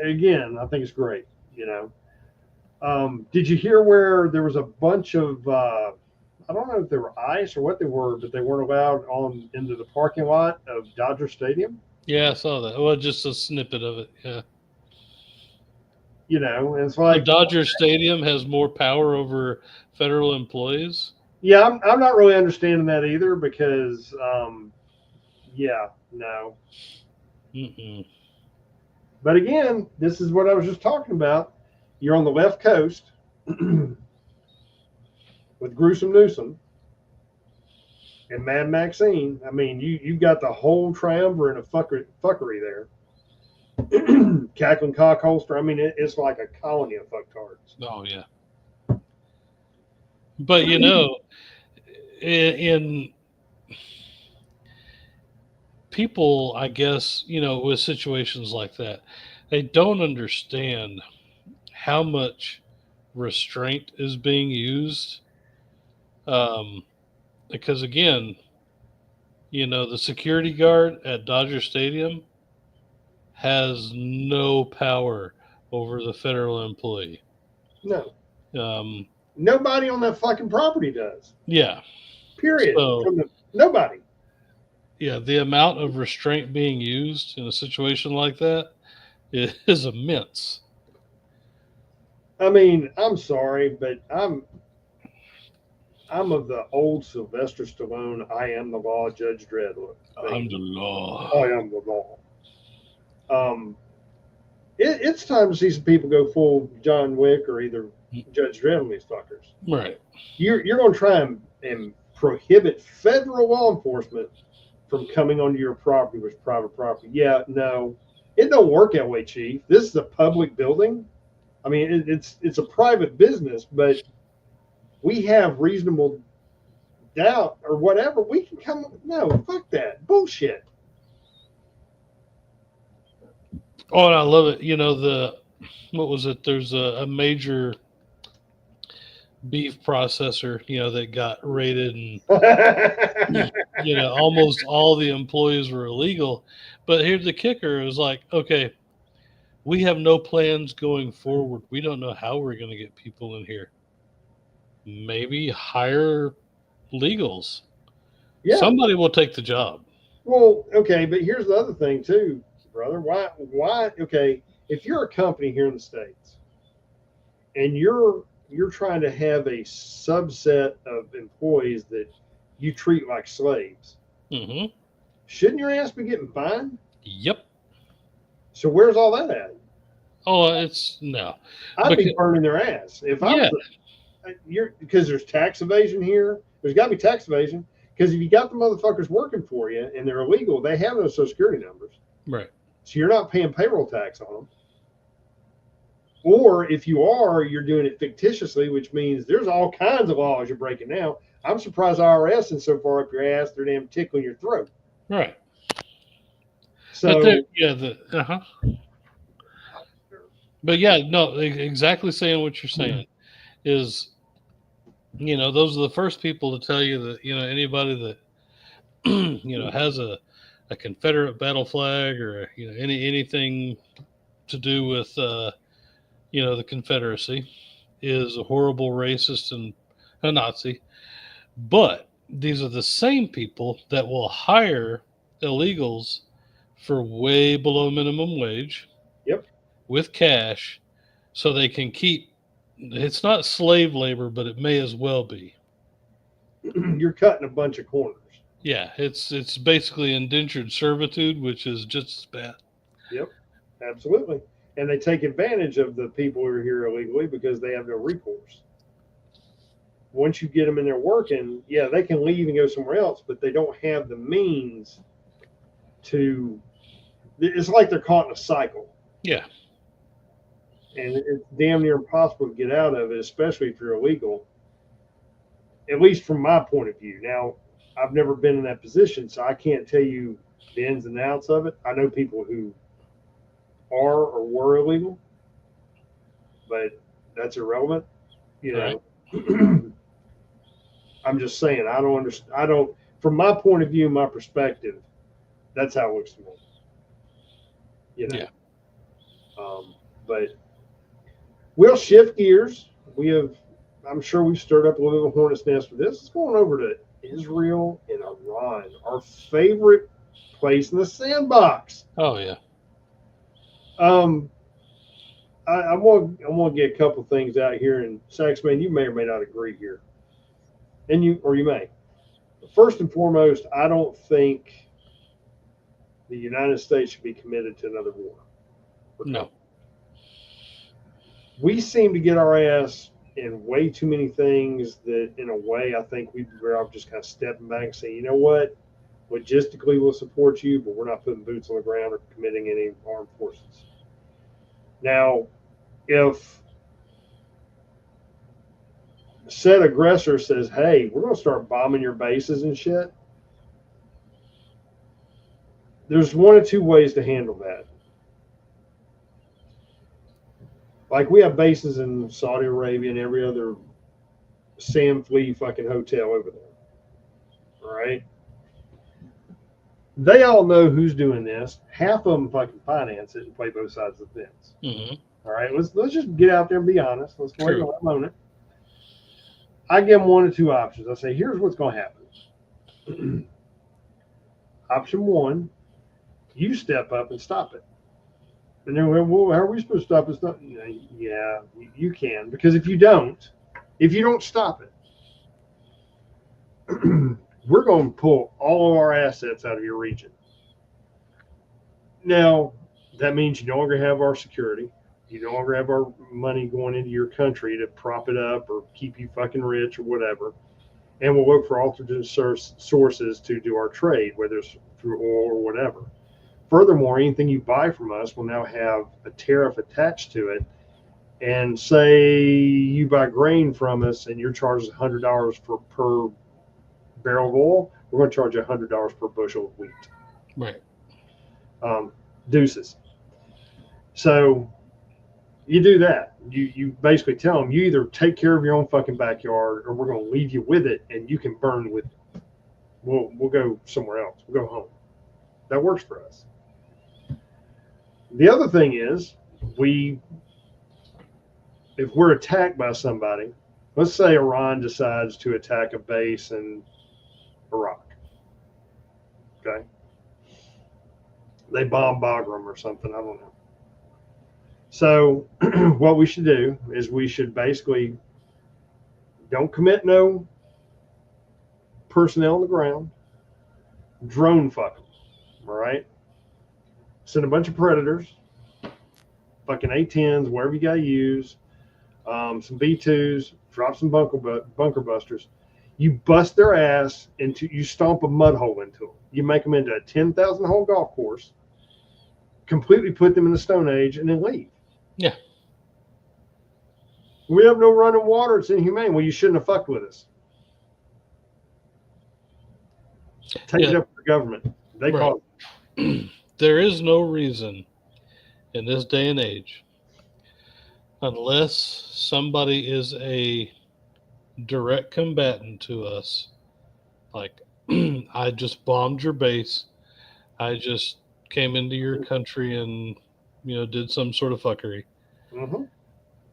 again, I think it's great, Did you hear where there was a bunch of, I don't know if they were ice or what they were, but they weren't allowed on into the parking lot of Dodger Stadium? Yeah, I saw that. Well, just a snippet of it. Yeah. And it's like the Dodger Stadium has more power over federal employees. Yeah, I'm not really understanding that either, because, no. Mm-mm. But again, this is what I was just talking about. You're on the left coast with Gruesome Newsom and Mad Maxine. I mean, you've got the whole triumvirate of fuckery there. Cackling Cockholster. I mean, it's like a colony of fucktards. Oh, yeah. But, in people, I guess, with situations like that, they don't understand how much restraint is being used. Because, again, the security guard at Dodger Stadium has no power over the federal employee. No. Nobody on that fucking property does. Yeah. Period. So, nobody. Yeah, the amount of restraint being used in a situation like that is immense. I mean, I'm sorry, but I'm of the old Sylvester Stallone, I am the law, Judge Dredd look. I'm the law. I am the law. It's time to see some people go full John Wick or either Judge Dredd on these fuckers. Right. You're going to try and prohibit federal law enforcement from coming onto your property, which is private property. Yeah, no, it don't work that way, Chief. This is a public building. I mean, it's a private business, but we have reasonable doubt or whatever. We can come. No, fuck that bullshit. Oh, and I love it. You know, what was it? There's a major beef processor, you know, that got raided, and you know, almost all the employees were illegal. But here's the kicker: it was like, okay, we have no plans going forward. We don't know how we're going to get people in here. Maybe hire legals. Yeah. Somebody will take the job. Well, okay, but here's the other thing too, brother. Why? Okay, if you're a company here in the States and you're trying to have a subset of employees that you treat like slaves, Mm-hmm. shouldn't your ass be getting fined? Yep. So where's all that at? Oh, it's no. I'd be Because- burning their ass if I Yeah. was. Because there's tax evasion here. There's got to be tax evasion. Because if you got the motherfuckers working for you and they're illegal, they have those Social Security numbers. Right. So you're not paying payroll tax on them. Or if you are, you're doing it fictitiously, which means there's all kinds of laws you're breaking now. I'm surprised IRS isn't so far up your ass they're damn tickling your throat. Right. So But But yeah, no, exactly saying what you're saying is, you know, those are the first people to tell you that, you know, anybody that, you know, has a Confederate battle flag or, you know, anything to do with, you know, the Confederacy is a horrible racist and a Nazi. But these are the same people that will hire illegals for way below minimum wage. Yep. With cash, so they can keep. It's not slave labor, but it may as well be. you're cutting a bunch of corners. Yeah, it's basically indentured servitude, which is just as bad. Yep, absolutely. And they take advantage of the people who are here illegally because they have no recourse. Once you get them in there working, yeah, they can leave and go somewhere else, but they don't have the means to. It's like they're caught in a cycle. Yeah. And it's damn near impossible to get out of it, especially if you're illegal. At least from my point of view. Now, I've never been in that position, so I can't tell you the ins and outs of it. I know people who are or were illegal, but that's irrelevant. You know, I'm just saying, I don't understand. I don't, from my point of view, my perspective, that's how it looks to me. You know, Yeah. But we'll shift gears. I'm sure we've stirred up a little bit of a hornet's nest for this. It's going over to Israel and Iran, our favorite place in the sandbox. Oh yeah. I want to get a couple things out here, and Saxman, you may or may not agree here, and you may. First and foremost, I don't think the United States should be committed to another war. No. We seem to get our ass in way too many things that, in a way, I think we'd be better off just kind of stepping back and saying, you know what, logistically we'll support you, but we're not putting boots on the ground or committing any armed forces. Now, if said aggressor says, hey, we're going to start bombing your bases and shit, there's one of two ways to handle that. Like, we have bases in Saudi Arabia and every other Sam Flea fucking hotel over there. All right? They all know who's doing this. Half of them fucking finance it and play both sides of the fence. Mm-hmm. All right? Let's just get out there and be honest. Let's go ahead True. and own it. I give them one of two options. I say, here's what's going to happen. Option one, you step up and stop it. And then, well, how are we supposed to stop it? Stop? Yeah, you can. Because if you don't stop it, we're going to pull all of our assets out of your region. Now, that means you no longer have our security. You no longer have our money going into your country to prop it up or keep you fucking rich or whatever. and we'll look for alternate sources to do our trade, whether it's through oil or whatever. Furthermore, anything you buy from us will now have a tariff attached to it. And say you buy grain from us and you're charged $100 per barrel of oil, we're going to charge you $100 per bushel of wheat. Right. Deuces. So you do that. You basically tell them you either take care of your own fucking backyard or we're going to leave you with it and you can burn with it. We'll go somewhere else. We'll go home. That works for us. The other thing is if we're attacked by somebody, let's say Iran decides to attack a base in Iraq. Okay. They bomb Bagram or something. I don't know. So what we should do is we should basically don't commit no personnel on the ground. Drone fuck them. All right. Send a bunch of predators, fucking A-10s, wherever you got to use. Some B2s, drop some bunker busters. You bust their ass you stomp a mud hole into them. You make them into a 10,000 hole golf course, completely put them in the Stone Age, and then leave. Yeah. We have no running water. It's inhumane. Well, you shouldn't have fucked with us. Take it up to the government. They call it. There is no reason in this day and age, unless somebody is a direct combatant to us, like I just bombed your base, I just came into your country and did some sort of fuckery,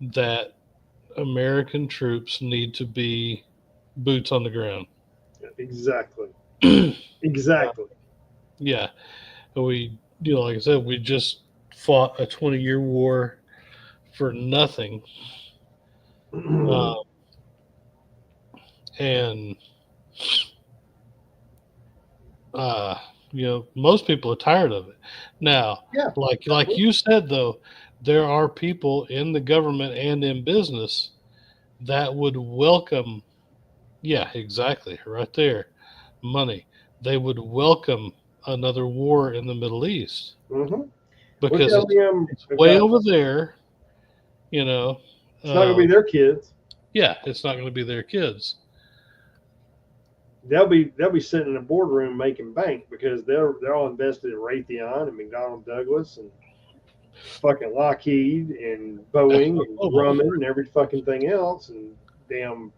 that American troops need to be boots on the ground. Exactly. Exactly. Yeah. We, like I said, we just fought a 20-year war for nothing. And most people are tired of it. Now, like you said, though, there are people in the government and in business that would welcome, exactly, right there, money. They would welcome another war in the Middle East because it's way over there. It's not going to be their kids. Yeah, it's not going to be their kids. They'll be sitting in a boardroom making bank because they're all invested in Raytheon and McDonnell Douglas and fucking Lockheed and Boeing and Grumman and every fucking thing else, and damn,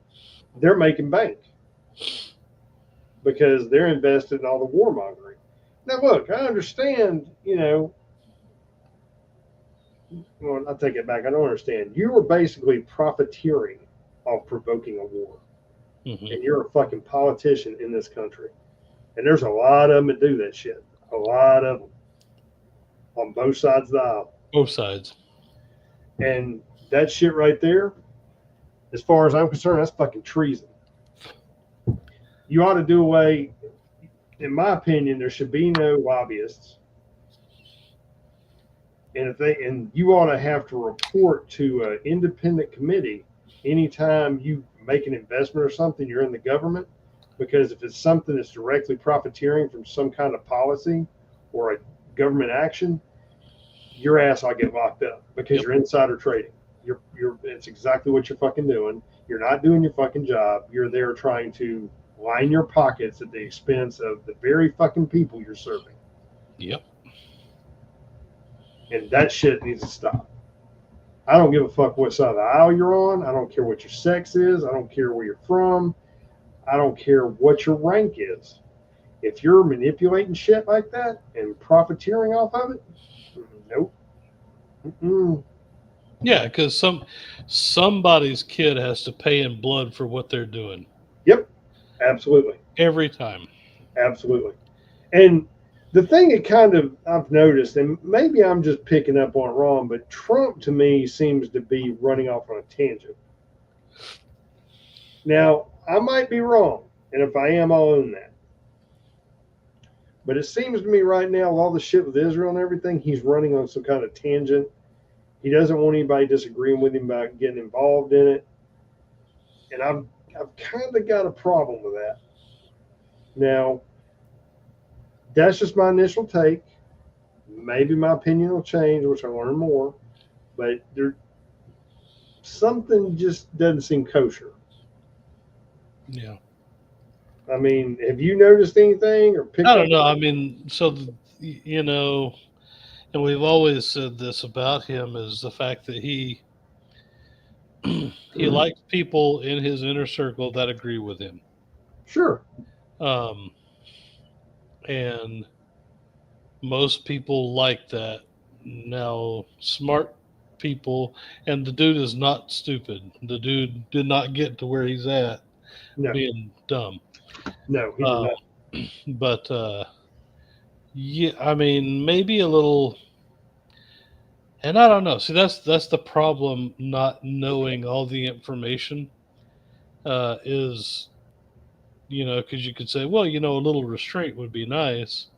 they're making bank because they're invested in all the warmongering. Now, look, I understand, well, I'll take it back. I don't understand. You were basically profiteering off provoking a war. And you're a fucking politician in this country. And there's a lot of them that do that shit. A lot of them. On both sides of the aisle. Both sides. And that shit right there, as far as I'm concerned, that's fucking treason. You ought to do away, in my opinion, there should be no lobbyists. And you ought to have to report to an independent committee anytime you make an investment or something, you're in the government, because if it's something that's directly profiteering from some kind of policy or a government action, your ass will get locked up because you're insider trading. It's exactly what you're fucking doing. You're not doing your fucking job. You're there trying to line your pockets at the expense of the very fucking people you're serving. Yep. And that shit needs to stop. I don't give a fuck what side of the aisle you're on. I don't care what your sex is. I don't care where you're from. I don't care what your rank is. If you're manipulating shit like that and profiteering off of it, nope. Yeah, because somebody's kid has to pay in blood for what they're doing. Yep, absolutely. Every time. Absolutely. And the thing that I've noticed, and maybe I'm just picking up on it wrong, but Trump to me seems to be running off on a tangent. Now, I might be wrong, and if I am, I'll own that. But it seems to me right now, all the shit with Israel and everything, he's running on some kind of tangent. He doesn't want anybody disagreeing with him about getting involved in it. And I've kind of got a problem with that. Now, that's just my initial take. Maybe my opinion will change, which I learn more. But there, something just doesn't seem kosher. Yeah. I mean, have you noticed anything or picked I up? don't know. I mean, so, you know, and we've always said this about him is the fact that he likes people in his inner circle that agree with him. Sure. Um, and most people like that. Now, smart people, and the dude is not stupid. The dude did not get to where he's at No, being dumb. no, he did Uh, not. but yeah, I mean, maybe a little. And I don't know. See, that's the problem. Not knowing all the information is, because you could say, well, a little restraint would be nice.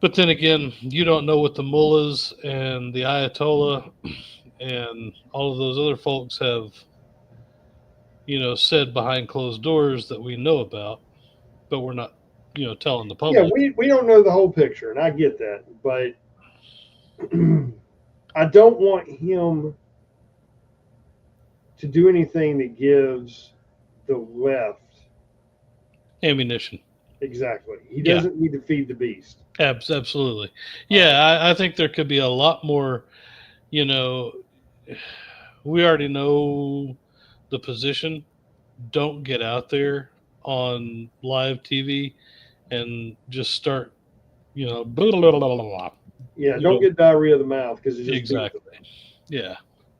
But then again, you don't know what the mullahs and the ayatollah and all of those other folks have, said behind closed doors that we know about, but we're not, telling the Yeah, public. we don't know the whole picture, and I get that. But I don't want him to do anything that gives the left Ammunition. exactly. He Yeah. doesn't need to feed the beast. Absolutely. Yeah, I think there could be a lot more, we already know the position. Don't get out there on live TV and just start, blah, blah, blah, blah, blah. Yeah, You don't know, get diarrhea of the mouth because it just exactly. feeds Yeah. them.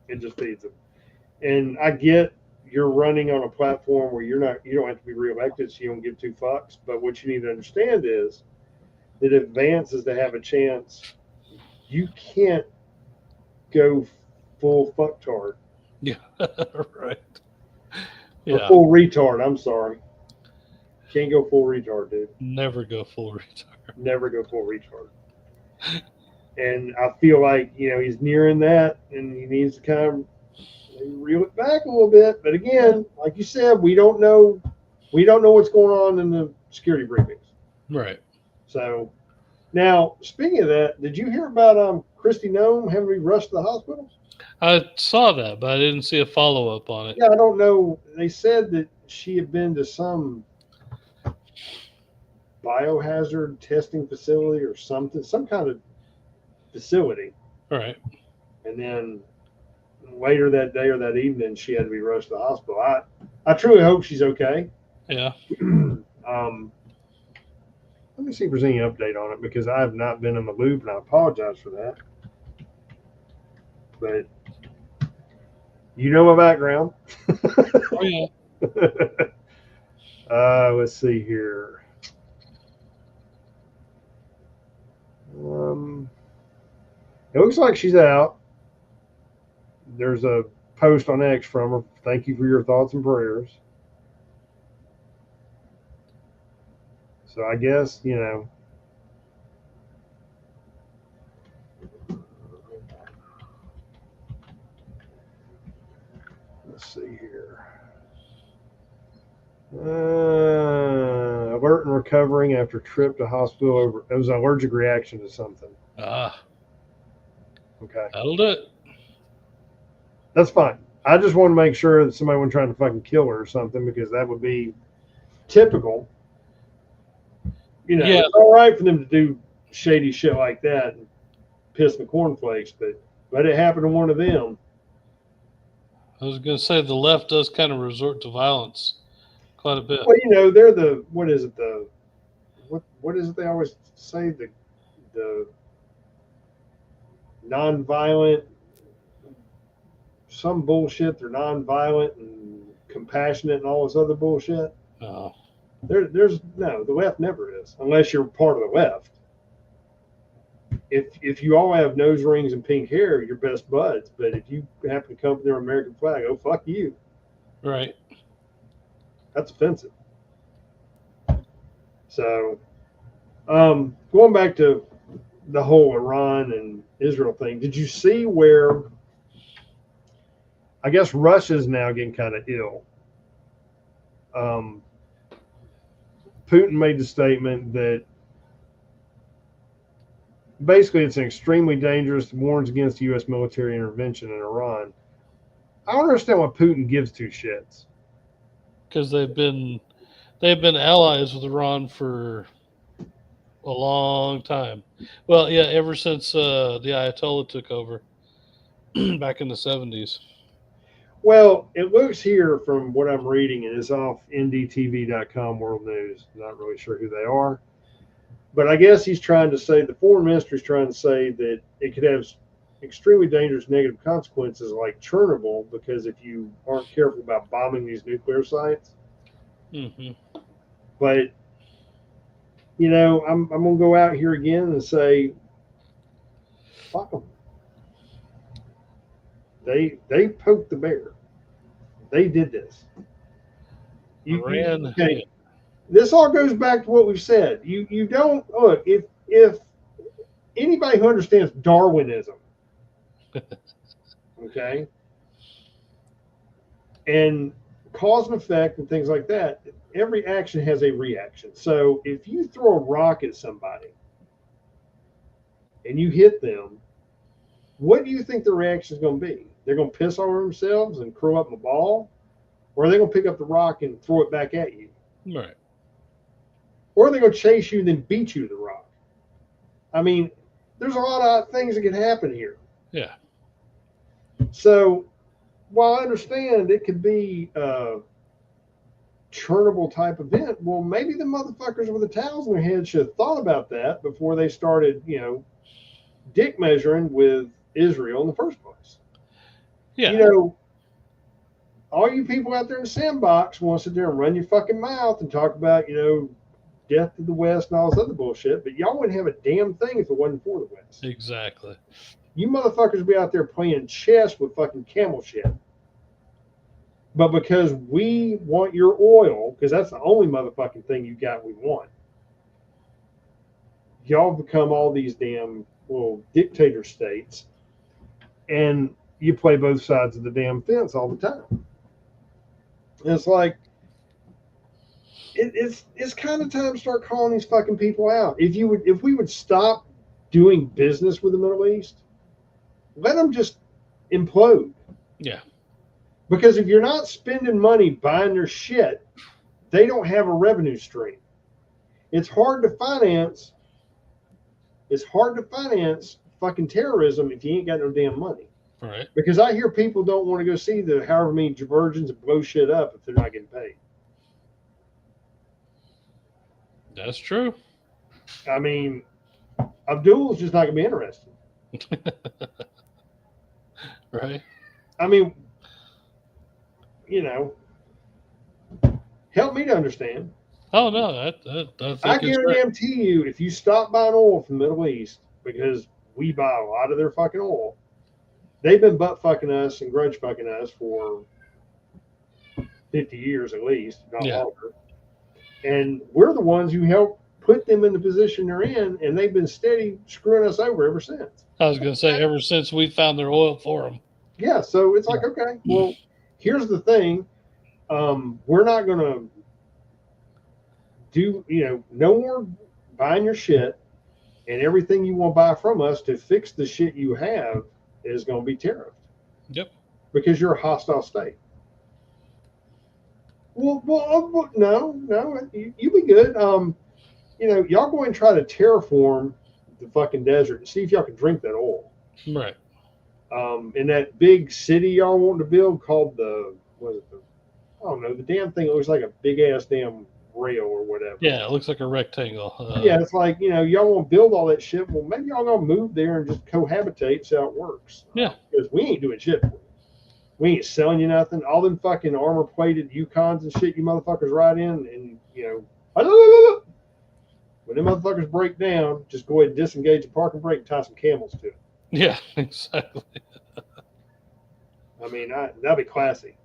It just feeds them. And I get you're running on a platform where you don't have to be reelected, so you don't give two fucks. But what you need to understand is that if Vance is to have a chance, you can't go full fucktard. Yeah. Right. Or Yeah. full retard, I'm sorry. Can't go full retard, dude. Never go full retard. Never go full retard. And I feel like, he's nearing that and he needs to kind of reel it back a little bit. But again, like you said, we don't know what's going on in the security briefings. Right. So now, speaking of that, did you hear about Christy Nome having to be rushed to the hospital? I saw that, but I didn't see a follow up on it. Yeah, I don't know. They said that she had been to some biohazard testing facility or something, some kind of facility. Right. And then later that day or that evening, she had to be rushed to the hospital. I truly hope she's okay. Yeah. Let me see if there's any update on it because I have not been in the loop, and I apologize for that. But you know my background. Oh, yeah. Let's see here. It looks like she's out. There's a post on X from her. Thank you for your thoughts and prayers. So I guess, let's see here. Alert and recovering after trip to hospital over. It was an allergic reaction to something. Okay. That'll do it. That's fine. I just want to make sure that somebody wasn't trying to fucking kill her or something because that would be typical. Yeah. It's all right for them to do shady shit like that and piss in the cornflakes, but let it happen to one of them. I was going to say the left does kind of resort to violence quite a bit. Well, they're the what is it they always say the non-violent some bullshit. They're non-violent and compassionate and all this other bullshit. Oh. There's no, the left never is unless you're part of the left. If you all have nose rings and pink hair, you're best buds. But if you happen to come from their American flag, oh fuck you. Right. That's offensive. So, going back to the whole Iran and Israel thing, did you see where I guess Russia's now getting kind of ill Putin made the statement that basically it's an extremely dangerous, warns against U.S. military intervention in Iran. I don't understand why Putin gives two shits. Because they've been allies with Iran for a long time. Well, yeah, ever since the Ayatollah took over back in the 70s. Well, it looks here from what I'm reading, and it's off ndtv.com world news. Not really sure who they are. But I guess he's trying to say, the foreign ministry is trying to say that it could have extremely dangerous negative consequences like Chernobyl, because if you aren't careful about bombing these nuclear sites. Mm-hmm. But, you know, I'm going to go out here again and say, fuck them. They poked the bear. They did this. Iran. Okay. Yeah. This all goes back to what we've said. You don't look, if anybody who understands Darwinism, okay, and cause and effect and things like that, every action has a reaction. So if you throw a rock at somebody and you hit them, what do you think the reaction is going to be? They're going to piss all over themselves and curl up in a ball, or are they going to pick up the rock and throw it back at you? Right. Or are they going to chase you and then beat you to the rock? I mean, there's a lot of things that can happen here. Yeah. So while I understand it could be a Chernobyl type event, well, maybe the motherfuckers with the towels in their head should have thought about that before they started, you know, dick measuring with Israel in the first place. Yeah. You know, all you people out there in the sandbox want to sit there and run your fucking mouth and talk about, you know, death to the West and all this other bullshit, but y'all wouldn't have a damn thing if it wasn't for the West. Exactly. You motherfuckers would be out there playing chess with fucking camel shit. But because we want your oil, because that's the only motherfucking thing you got we want, y'all become all these damn little dictator states, and you play both sides of the damn fence all the time. And it's like, it's kind of time to start calling these fucking people out. If we would stop doing business with the Middle East, let them just implode. Yeah. Because if you're not spending money buying their shit, they don't have a revenue stream. It's hard to finance. It's hard to finance fucking terrorism if you ain't got no damn money. Right. Because I hear people don't want to go see the however many virgins and blow shit up if they're not getting paid. That's true. I mean, Abdul's just not going to be interested. Right. I mean, you know, help me to understand. Oh no, I think I it's right. guarantee you, if you stop buying oil from the Middle East, because we buy a lot of their fucking oil, they've been butt fucking us and grudge fucking us for 50 years at least, not longer. And we're the ones who helped put them in the position they're in, and they've been steady screwing us over ever since. I was going to say, ever since we found their oil for them. Yeah, so it's like, okay, well, here's the thing. We're not going to do, you know, no more buying your shit, and everything you want to buy from us to fix the shit you have is going to be tariffed. Yep. Because you're a hostile state. Well, no, you be good. You know, y'all go and try to terraform the fucking desert and see if y'all can drink that oil. Right. In that big city y'all wanting to build called I don't know, the damn thing looks like a big ass damn rail or whatever. Yeah, it looks like a rectangle. Yeah, it's like, you know, y'all want to build all that shit. Well, maybe y'all gonna move there and just cohabitate, see how it works. Yeah. Because we ain't doing shit for you. We ain't selling you nothing. All them fucking armor plated Yukons and shit you motherfuckers ride in, and you know, when them motherfuckers break down, just go ahead and disengage the parking brake and tie some camels to it. Yeah, exactly. I mean, that'd be classy.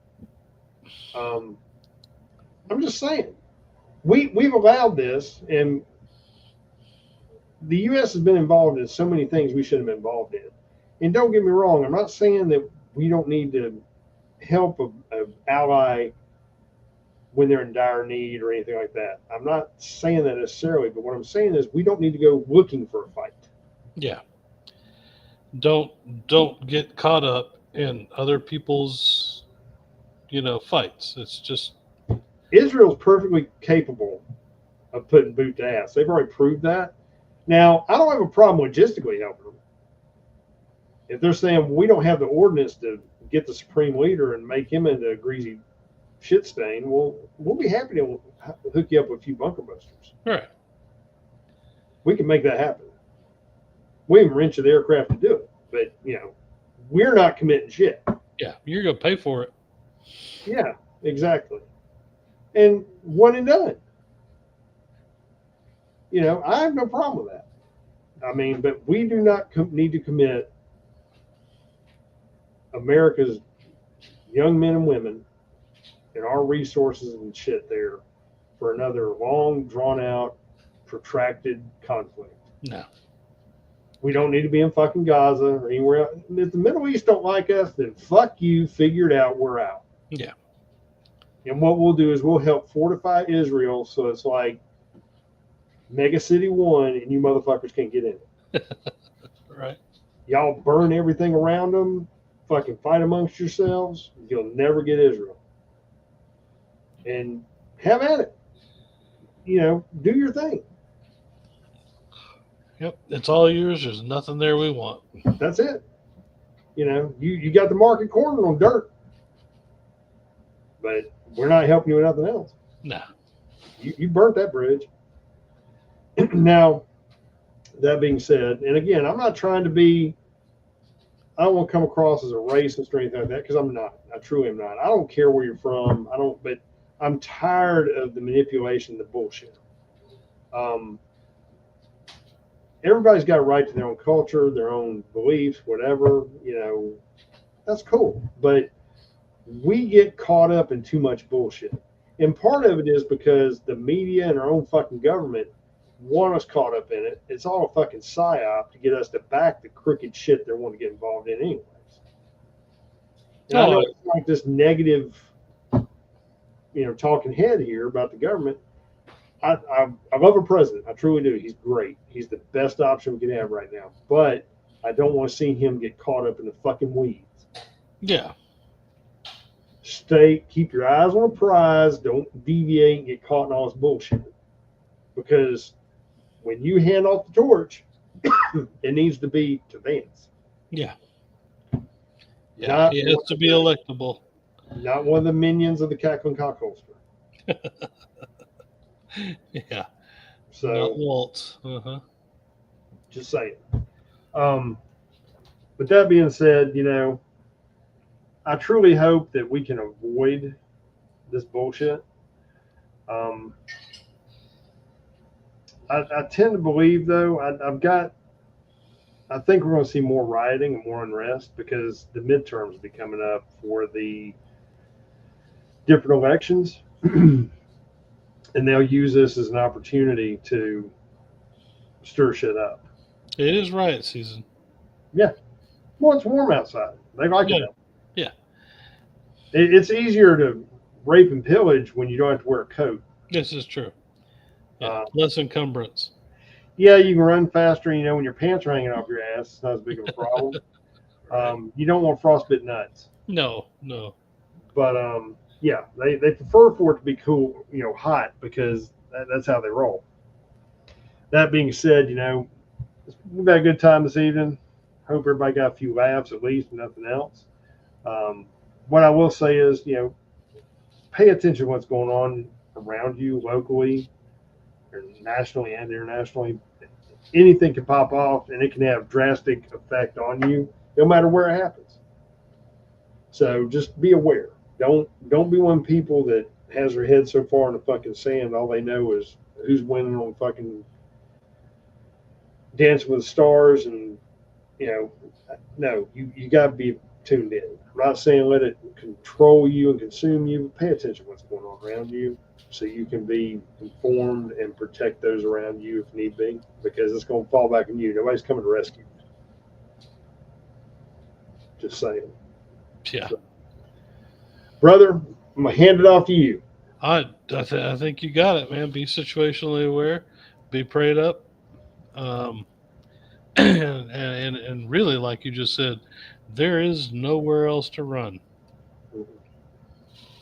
I'm just saying, we've allowed this, and the U.S. has been involved in so many things we shouldn't have been involved in. And don't get me wrong, I'm not saying that we don't need to help an ally when they're in dire need or anything like that. I'm not saying that necessarily, but what I'm saying is we don't need to go looking for a fight. Yeah. Don't get caught up in other people's, fights. It's just Israel's perfectly capable of putting boot to ass. They've already proved that. Now, I don't have a problem logistically helping them. If they're saying we don't have the ordinance to get the supreme leader and make him into a greasy shit stain, well, we'll be happy to hook you up with a few bunker busters. right. We can make that happen. We even rent you the aircraft to do it. But, we're not committing shit. Yeah, you're gonna pay for it. Yeah, exactly. And one and done. I have no problem with that. I mean, but we do not need to commit America's young men and women and our resources and shit there for another long, drawn out, protracted conflict. No. We don't need to be in fucking Gaza or anywhere else. If the Middle East don't like us, then fuck you, figure it out, we're out. Yeah. And what we'll do is we'll help fortify Israel so it's like Mega City 1 and you motherfuckers can't get in it. Right. Y'all burn everything around them, fucking fight amongst yourselves, you'll never get Israel. And have at it. Do your thing. Yep. It's all yours. There's nothing there we want. That's it. You got the market cornered on dirt. But we're not helping you with nothing else. No. You burnt that bridge. Now, that being said, and again, I'm not trying to be, I don't want to come across as a racist or anything like that, because I'm not. I truly am not. I don't care where you're from. But I'm tired of the manipulation, the bullshit. Everybody's got a right to their own culture, their own beliefs, whatever, that's cool. But we get caught up in too much bullshit. And part of it is because the media and our own fucking government want us caught up in it. It's all a fucking psyop to get us to back the crooked shit they want to get involved in anyways. And I know it's like this negative, talking head here about the government. I love our president. I truly do. He's great. He's the best option we can have right now. But I don't want to see him get caught up in the fucking weeds. Yeah. Keep your eyes on the prize. Don't deviate and get caught in all this bullshit. Because when you hand off the torch, it needs to be to Vance. Yeah. Yeah. It has to be electable. Not one of the minions of the cackling cockholster. Yeah. So not Walt. Just saying. But that being said, I truly hope that we can avoid this bullshit. I tend to believe, though, I think we're going to see more rioting and more unrest because the midterms will be coming up for the different elections. And they'll use this as an opportunity to stir shit up. It is riot season. Yeah. Well, it's warm outside. They like it. Yeah. It's easier to rape and pillage when you don't have to wear a coat. This is true. Yeah. Less encumbrance. Yeah, you can run faster, when your pants are hanging off your ass. It's not as big of a problem. Right. You don't want frostbite nuts. No. But, yeah, they prefer for it to be cool, hot, because that's how they roll. That being said, we've had a good time this evening. Hope everybody got a few laughs at least, and nothing else. What I will say is, pay attention to what's going on around you locally, or nationally and internationally. Anything can pop off, and it can have drastic effect on you, no matter where it happens. So just be aware. Don't be one of the people that has their head so far in the fucking sand, all they know is who's winning on fucking Dancing with the Stars, and no, you got to be tuned in. I'm not saying let it control you and consume you, but pay attention to what's going on around you so you can be informed and protect those around you if need be, because it's going to fall back on you. Nobody's coming to rescue you. Just saying. Yeah. So, brother, I'm going to hand it off to you. I think you got it, man. Be situationally aware, be prayed up, um, and really, like you just said, there is nowhere else to run.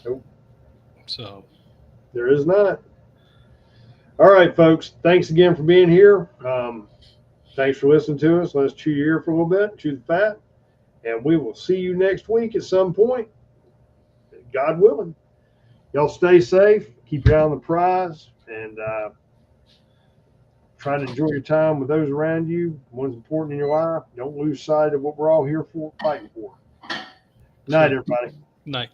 Nope, So, there is not. All right, folks. Thanks again for being here. Thanks for listening to us. Let's chew your ear for a little bit, chew the fat, and we will see you next week at some point, God willing. Y'all stay safe, keep your eye on the prize, and try to enjoy your time with those around you. One's important in your life. Don't lose sight of what we're all here for, fighting for. Night, everybody. night.